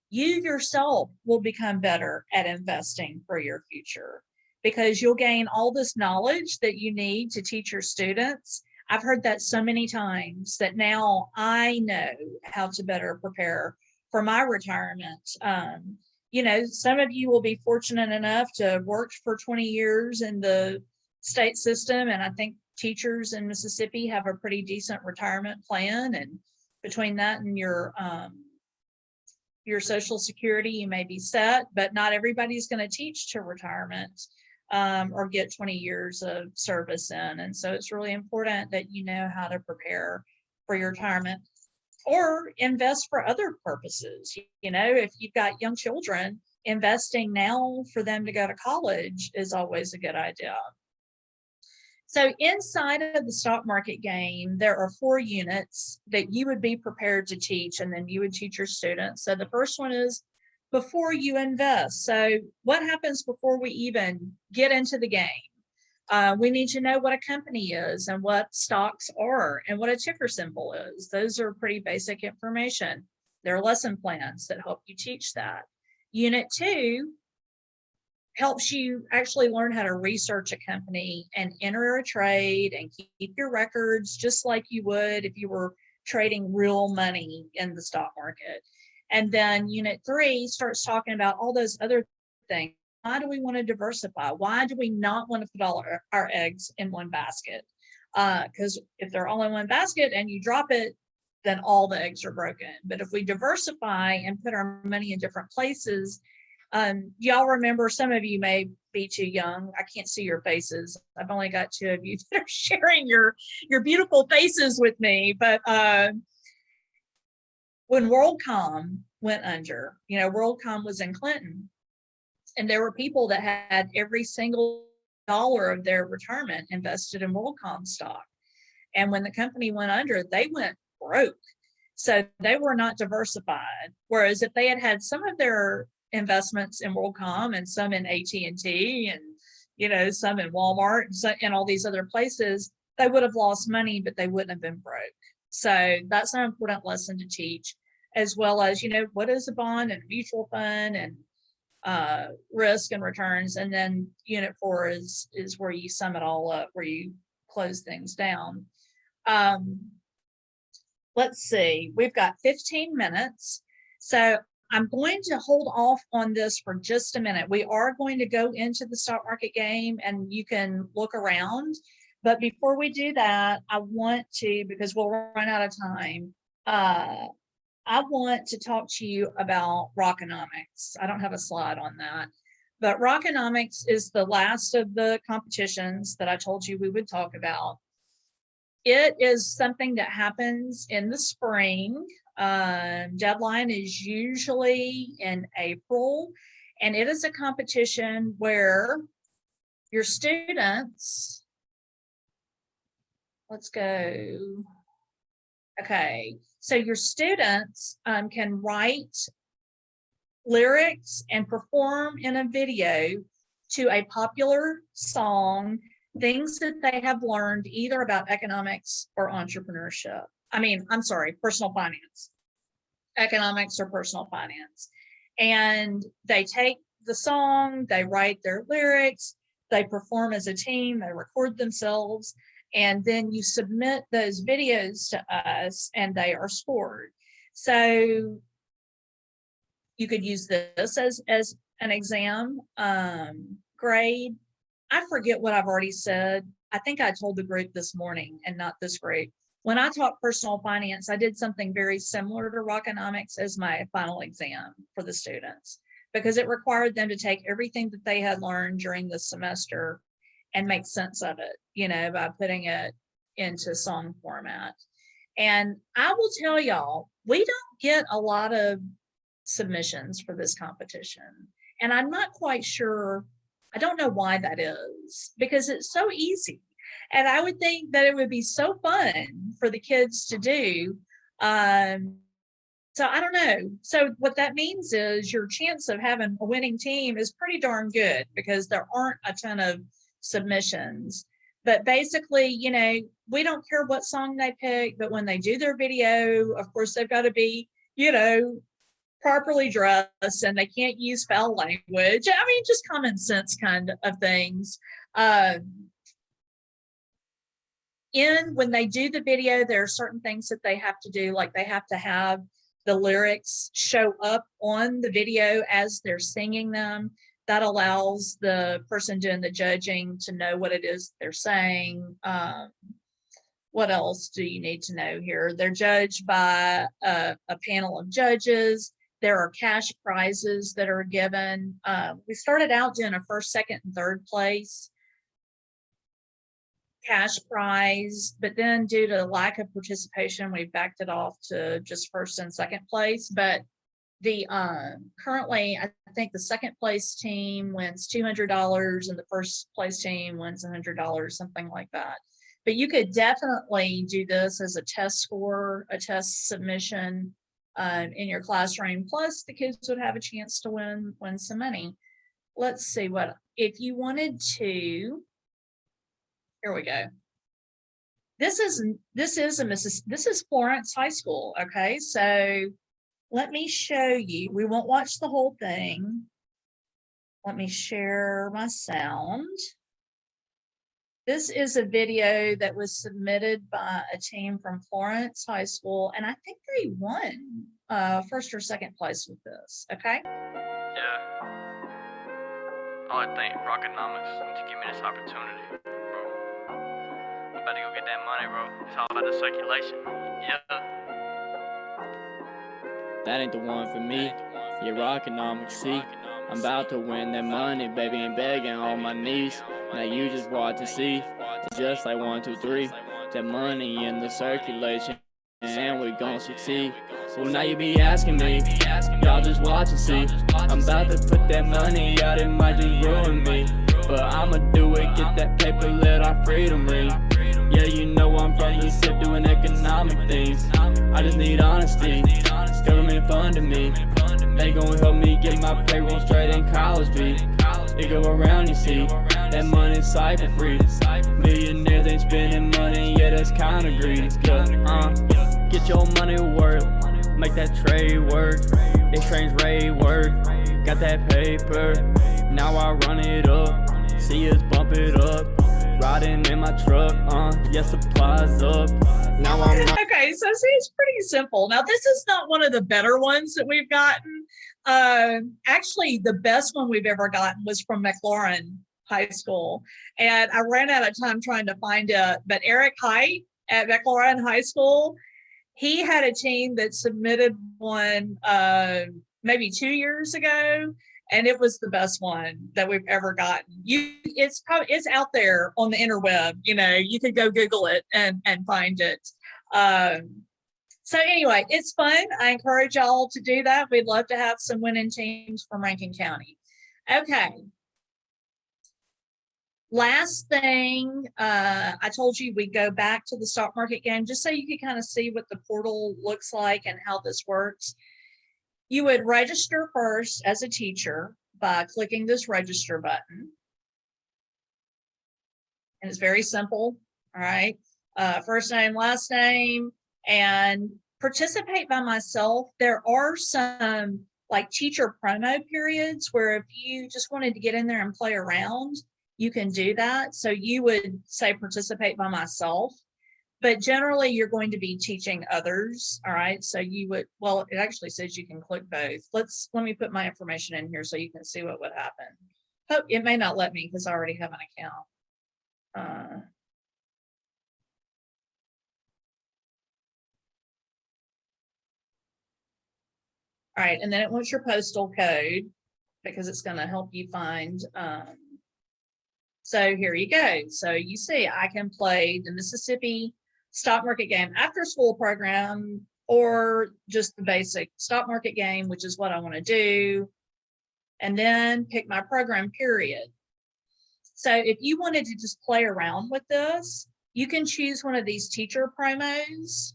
you yourself will become better at investing for your future because you'll gain all this knowledge that you need to teach your students. I've heard that so many times that now I know how to better prepare for my retirement. Some of you will be fortunate enough to have worked for 20 years in the state system, and I think teachers in Mississippi have a pretty decent retirement plan. And between that and your Social Security, you may be set, but not everybody's going to teach to retirement or get 20 years of service in. And so it's really important that you know how to prepare for your retirement or invest for other purposes. If you've got young children, investing now for them to go to college is always a good idea. So inside of the stock market game, there are 4 units that you would be prepared to teach, and then you would teach your students. So the first one is before you invest. So what happens before we even get into the game? We need to know what a company is and what stocks are and what a ticker symbol is. Those are pretty basic information. There are lesson plans that help you teach that. Unit 2 helps you actually learn how to research a company and enter a trade and keep your records just like you would if you were trading real money in the stock market. And then unit 3 starts talking about all those other things. Why do we want to diversify? Why do we not want to put all our eggs in one basket? Because if they're all in one basket and you drop it, then all the eggs are broken. But if we diversify and put our money in different places, y'all remember, some of you may be too young. I can't see your faces. I've only got 2 of you that are sharing your beautiful faces with me. But when WorldCom went under, WorldCom was in Clinton, and there were people that had every single dollar of their retirement invested in WorldCom stock. And when the company went under, they went broke. So they were not diversified. Whereas if they had had some of their investments in WorldCom and some in AT&T and some in Walmart and all these other places, they would have lost money, but they wouldn't have been broke. So that's an important lesson to teach, as well as what is a bond and a mutual fund and risk and returns. And then unit 4 is where you sum it all up, where you close things down. Let's see, we've got 15 minutes. So I'm going to hold off on this for just a minute. We are going to go into the stock market game and you can look around. But before we do that, I want to, because we'll run out of time, I want to talk to you about Rockonomix. I don't have a slide on that. But Rockonomix is the last of the competitions that I told you we would talk about. It is something that happens in the spring. Deadline is usually in April, and it is a competition where your students, let's go. Okay, so your students can write lyrics and perform in a video to a popular song things that they have learned either about economics or entrepreneurship. I'm sorry, personal finance, economics or personal finance. And they take the song, they write their lyrics, they perform as a team, they record themselves, and then you submit those videos to us and they are scored. So you could use this as an exam grade. I forget what I've already said. I think I told the group this morning and not this group. When I taught personal finance, I did something very similar to Rockonomix as my final exam for the students, because it required them to take everything that they had learned during the semester and make sense of it, by putting it into song format. And I will tell y'all, we don't get a lot of submissions for this competition. And I'm not quite sure, I don't know why that is, because it's so easy. And I would think that it would be so fun for the kids to do. So I don't know. So what that means is your chance of having a winning team is pretty darn good, because there aren't a ton of submissions. But basically, we don't care what song they pick, but when they do their video, of course, they've got to be, properly dressed, and they can't use foul language. Just common sense kind of things. When they do the video, there are certain things that they have to do, like they have to have the lyrics show up on the video as they're singing them. That allows the person doing the judging to know what it is they're saying. What else do you need to know here? They're judged by a panel of judges. There are cash prizes that are given. We started out doing a first, second, and third place cash prize, but then due to lack of participation, we backed it off to just first and second place. But the currently, I think the second place team wins $200 and the first place team wins $100, something like that. But you could definitely do this as a test score, a test submission in your classroom. Plus, the kids would have a chance to win some money. Let's see what if you wanted to. Here we go. This is Florence High School. Okay, so let me show you. We won't watch the whole thing. Let me share my sound. This is a video that was submitted by a team from Florence High School, and I think they won first or second place with this. Okay. Yeah. I would thank Rockonomix to give me this opportunity, bro. I'm about to go get that money, bro. It's all about the circulation. Yeah. That ain't the one for me. Yeah, Rockonomix, see. I'm about to win that money, baby, ain't begging on my knees. Now you just watch and see. It's just like 1, 2, 3. That money in the circulation, and we gon' succeed. Well, now you be asking me, y'all just watch and see. I'm about to put that money out, it might just ruin me. But I'ma do it, get that paper, let our freedom ring. Yeah, you know I'm from the city doing economic things. I just need honesty, government funding me. They gon' help me get my payroll straight in college beat. It go around, you see, that money's cypher free. Millionaires ain't spending money, yeah, that's kinda greedy. Yeah, get your money work, make that trade work, exchange rate work. Got that paper, now I run it up. See us bump it up, riding in my truck, yeah, supplies up. Now I'm okay, so see, it's pretty simple. Now, this is not one of the better ones that we've gotten. Actually, the best one we've ever gotten was from McLaurin High School, and I ran out of time trying to find it. But Eric Height at McLaurin High School, he had a team that submitted one maybe 2 years ago, and it was the best one that we've ever gotten. It's out there on the interweb. You could go Google it and find it. So anyway, it's fun. I encourage y'all to do that. We'd love to have some winning teams from Rankin County. Okay. Last thing, I told you we go back to the stock market game just so you can kind of see what the portal looks like and how this works. You would register first as a teacher by clicking this register button. and it's very simple. All right. First name, last name, and participate by myself. There are some like teacher promo periods where if you just wanted to get in there and play around, you can do that. So you would say participate by myself, but generally you're going to be teaching others. All right. So you would, well, it actually says you can click both. Let me put my information in here so you can see what would happen. Oh, it may not let me because I already have an account. All right, and then it wants your postal code because it's going to help you find. So here you go. So you see, I can play the Mississippi stock market game after school program, or just the basic stock market game, which is what I want to do, and then pick my program period. So if you wanted to just play around with this, you can choose one of these teacher promos.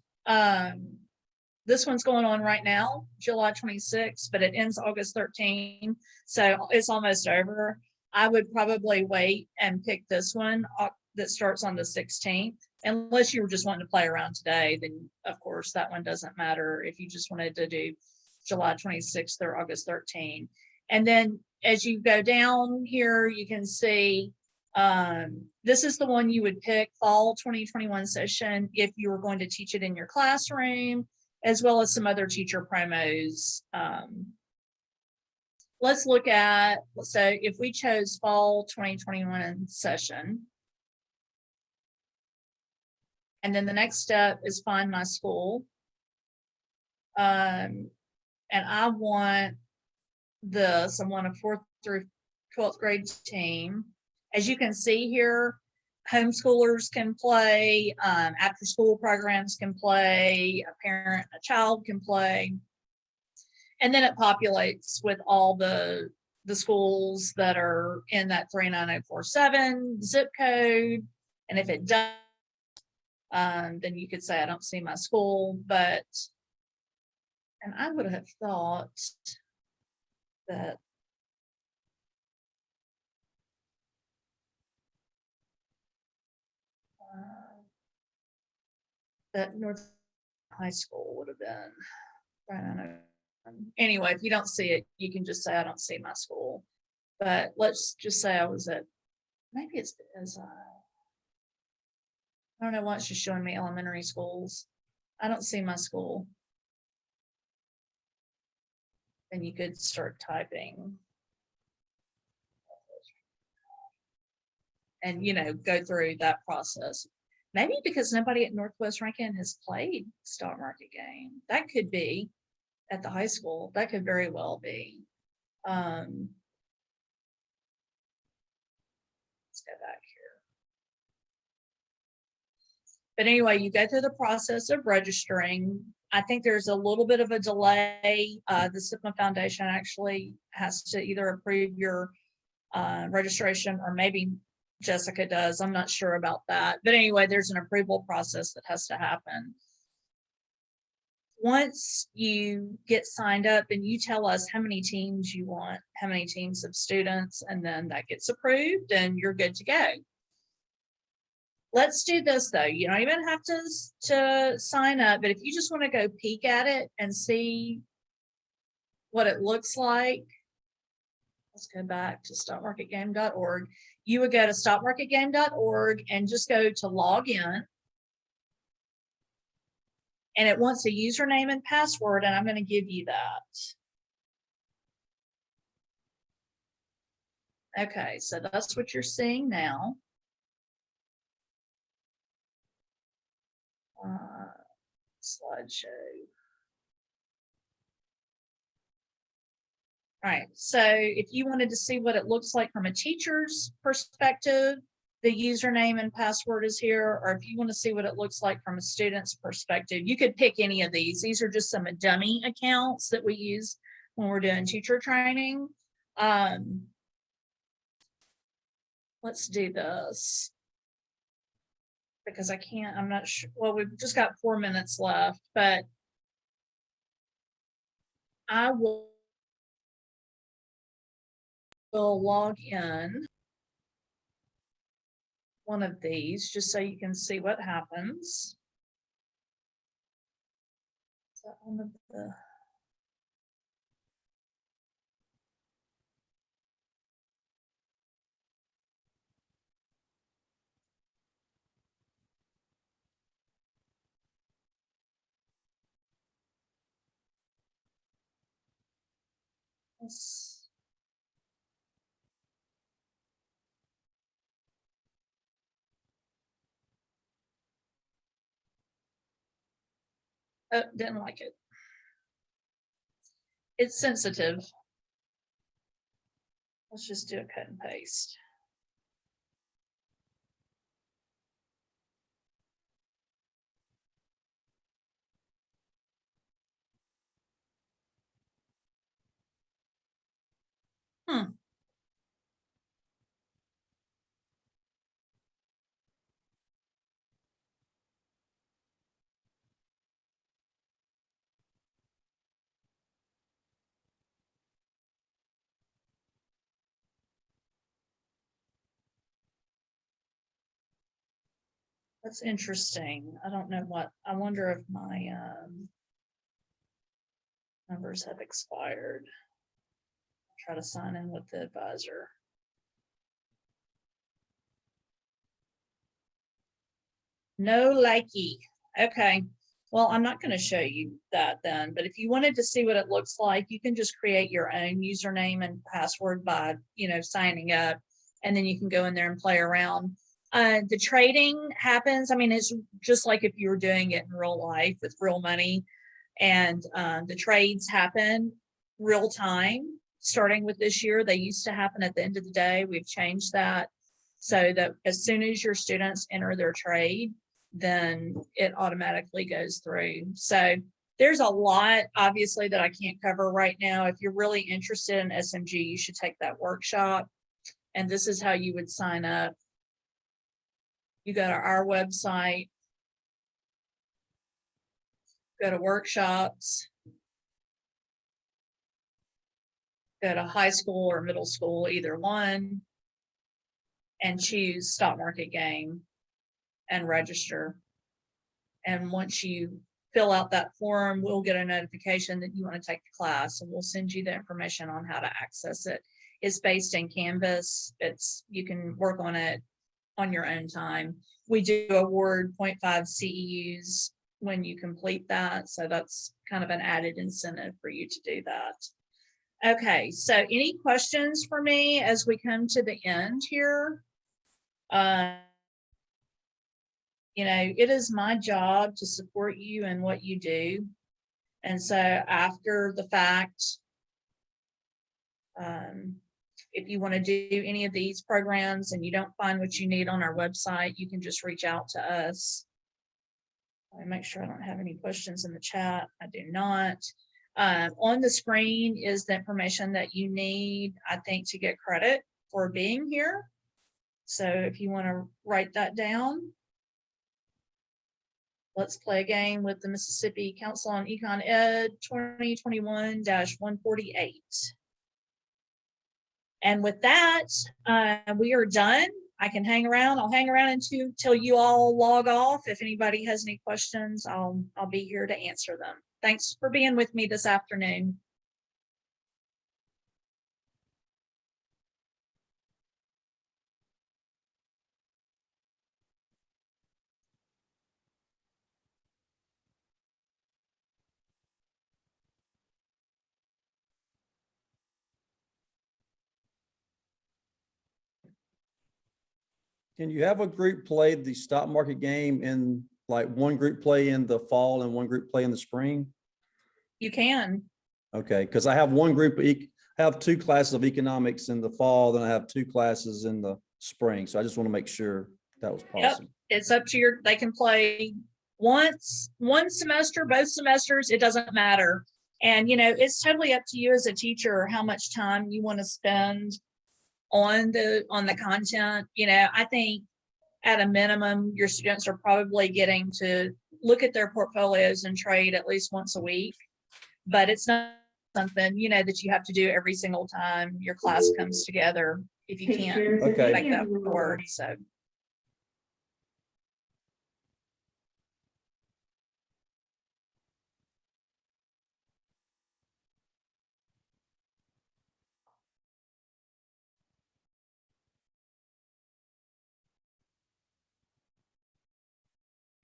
This one's going on right now, July 26th, but it ends August 13th. So it's almost over. I would probably wait and pick this one that starts on the 16th. Unless you were just wanting to play around today, then of course that one doesn't matter if you just wanted to do July 26th or August 13th. And then as you go down here, you can see this is the one you would pick, fall 2021 session, if you were going to teach it in your classroom, as well as some other teacher promos. Let's look at, so if we chose fall 2021 session, and then the next step is find my school. And I want this, I want a 4th through 12th grade team. As you can see here, homeschoolers can play, after school programs can play, a parent, a child can play. And then it populates with all the schools that are in that 39047 zip code. And if it does, then you could say, I don't see my school, but, and I would have thought that that North High School would have been, I don't know. Anyway, if you don't see it, you can just say, I don't see my school. But let's just say I was at, maybe it's because I don't know why it's just showing me elementary schools. I don't see my school. Then you could start typing. And, you know, go through that process. Maybe because nobody at Northwest Rankin has played stock market game. That could be at the high school. That could very well be. Let's go back here. But anyway, you go through the process of registering. I think there's a little bit of a delay. The SIPMA Foundation actually has to either approve your registration, or maybe Jessica does. I'm not sure about that. But anyway, there's an approval process that has to happen. Once you get signed up and you tell us how many teams you want, how many teams of students, and then that gets approved and you're good to go. Let's do this though. You don't even have to sign up, but if you just want to go peek at it and see what it looks like, let's go back to stockmarketgame.org. You would go to stockmarketgame.org and just go to log in. And it wants a username and password, and I'm going to give you that. Okay, so that's what you're seeing now. Slideshow. All right, so if you wanted to see what it looks like from a teacher's perspective, the username and password is here. Or if you want to see what it looks like from a student's perspective, you could pick any of these. These are just some dummy accounts that we use when we're doing teacher training. Let's do this because I can't, I'm not sure. Well, we've just got 4 minutes left, but I will log in one of these just so you can see what happens. Is that one of the? Yes. Oh, didn't like it. It's sensitive. Let's just do a cut and paste. That's interesting. I don't know what, I wonder if my numbers have expired. Try to sign in with the advisor. No likey. Okay. Well, I'm not going to show you that then, but if you wanted to see what it looks like, you can just create your own username and password by, signing up, and then you can go in there and play around. The trading happens. I mean, it's just like if you were doing it in real life with real money, and the trades happen real time. Starting with this year, they used to happen at the end of the day. We've changed that so that as soon as your students enter their trade, then it automatically goes through. So there's a lot, obviously, that I can't cover right now. If you're really interested in SMG, you should take that workshop. And this is how you would sign up. You go to our website, go to workshops, go to high school or middle school, either one, and choose stock market game and register. And once you fill out that form, we'll get a notification that you want to take the class, and we'll send you the information on how to access it. It's based in Canvas. You can work on it on your own time. We do award 0.5 CEUs when you complete that. So that's kind of an added incentive for you to do that. Okay, so any questions for me as we come to the end here? It is my job to support you in what you do. And so after the fact, if you want to do any of these programs and you don't find what you need on our website, you can just reach out to us. Let me make sure I don't have any questions in the chat. I do not. On the screen is the information that you need, I think, to get credit for being here. So if you want to write that down. Let's play a game with the Mississippi Council on Econ Ed 2021-148. And with that, we are done. I can hang around. I'll hang around until you all log off. If anybody has any questions, I'll be here to answer them. Thanks for being with me this afternoon. Can you have a group play the stock market game in like one group play in the fall and one group play in the spring? You can. Okay, because I have one group, I have 2 classes of economics in the fall, then I have 2 classes in the spring. So I just want to make sure that was possible. Yep, it's up to they can play one semester, both semesters, it doesn't matter. And, it's totally up to you as a teacher, how much time you want to spend on the content. I think at a minimum, your students are probably getting to look at their portfolios and trade at least once a week, but it's not something, that you have to do every single time your class comes together if you can't Okay. make that work. So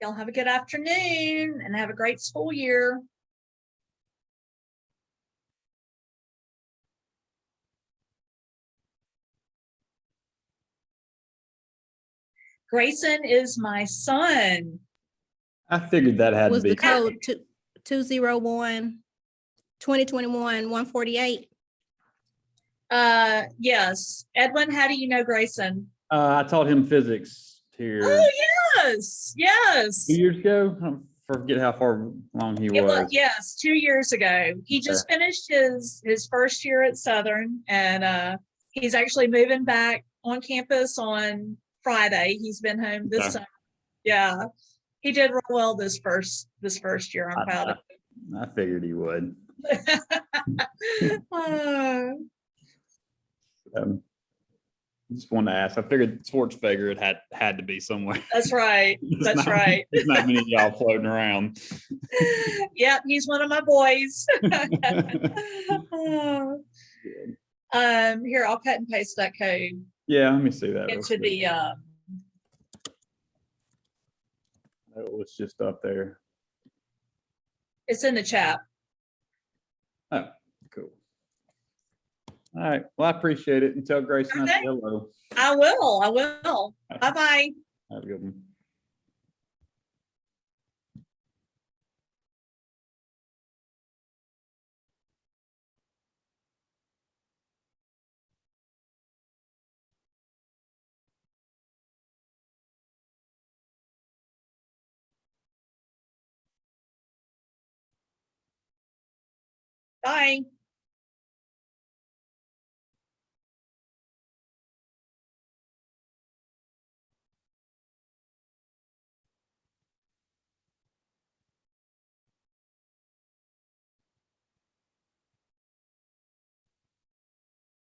Y'all have a good afternoon and have a great school year. Grayson is my son. I figured that had to Was the be. code 201 2021 148? Yes. Edwin, how do you know Grayson? I taught him physics here Oh, yes, yes. 2 years ago. I forget how far long he It was, was. yes, 2 years ago. He just finished his first year at Southern, and he's actually moving back on campus on Friday. He's been home this Okay. summer. Yeah, he did real well this first year. I'm proud of I figured he would. him. Just wanted to ask. I figured Schwartzfeger it had to be somewhere. That's right. That's right. There's not many of y'all floating around. Yep, he's one of my boys. Here, I'll cut and paste that code Yeah, let me see that. real into quick. the It was just up there. it's in the chat. Oh, cool. All right. Well, I appreciate it. And tell Grayson I Okay. said hello. I will. Bye-bye. Have a good one. Bye.